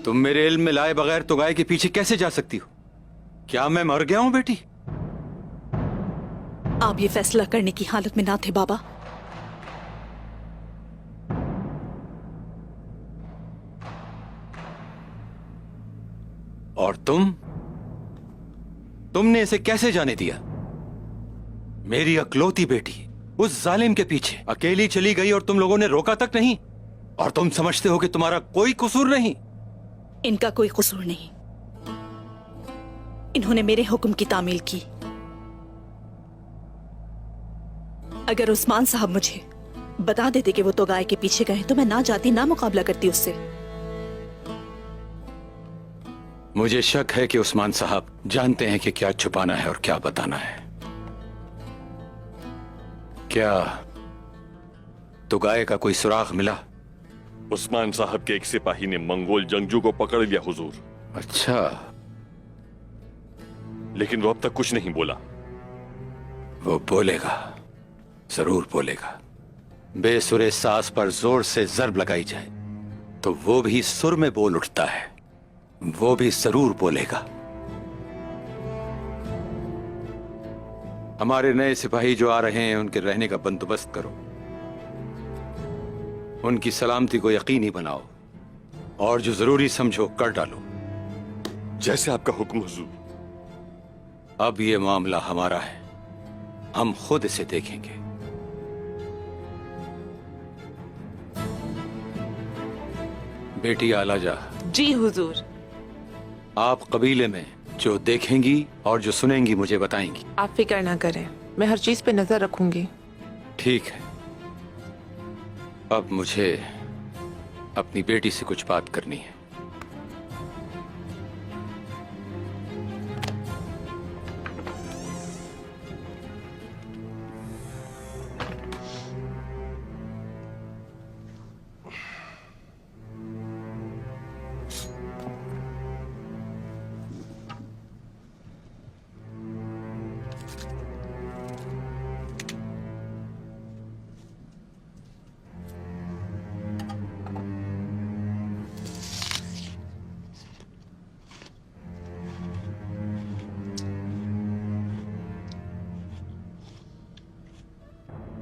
तुम मेरे इल्म में लाए बगैर तुगाए के पीछे कैसे जा सकती हो? क्या मैं मर गया हूं बेटी? आप ये फैसला करने की हालत में ना थे बाबा। और तुमने इसे कैसे जाने दिया? मेरी अकलौती बेटी उस जालिम के पीछे अकेली चली गई और तुम लोगों ने रोका तक नहीं, और तुम समझते हो कि तुम्हारा कोई कसूर नहीं। इनका कोई कसूर नहीं, इन्होंने मेरे हुक्म की तामील की। अगर उस्मान साहब मुझे बता देते कि वो तो गाय के पीछे गए तो मैं ना जाती, ना मुकाबला करती उससे। मुझे शक है कि उस्मान साहब जानते हैं कि क्या छुपाना है और क्या बताना है। क्या तुगाए का कोई सुराग मिला? उस्मान साहब के एक सिपाही ने मंगोल जंगजू को पकड़ लिया हुजूर। अच्छा, लेकिन वो अब तक कुछ नहीं बोला। वो बोलेगा, जरूर बोलेगा। बेसुरे सांस पर जोर से जर्ब लगाई जाए तो वो भी सुर में बोल उठता है, वो भी जरूर बोलेगा। हमारे नए सिपाही जो आ रहे हैं उनके रहने का बंदोबस्त करो, उनकी सलामती को यकीनी बनाओ और जो जरूरी समझो कर डालो। जैसे आपका हुक्म हुजूर। अब ये मामला हमारा है, हम खुद इसे देखेंगे। बेटी आलाजा। जी हुजूर। आप कबीले में जो देखेंगी और जो सुनेंगी मुझे बताएंगी। आप फिक्र ना करें, मैं हर चीज पे नजर रखूंगी। ठीक है। अब मुझे अपनी बेटी से कुछ बात करनी है।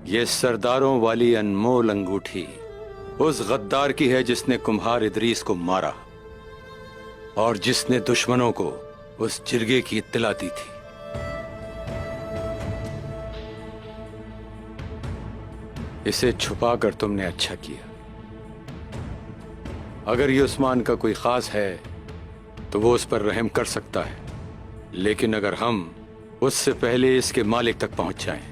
ये सरदारों वाली अनमोल अंगूठी उस गद्दार की है जिसने कुम्हार इदरीस को मारा और जिसने दुश्मनों को उस जिरगे की इत्तला दी थी। इसे छुपाकर तुमने अच्छा किया। अगर ये उस्मान का कोई खास है तो वो उस पर रहम कर सकता है, लेकिन अगर हम उससे पहले इसके मालिक तक पहुंच जाएं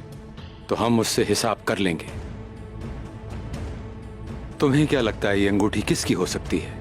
तो हम उससे हिसाब कर लेंगे। तुम्हें क्या लगता है ये अंगूठी किसकी हो सकती है?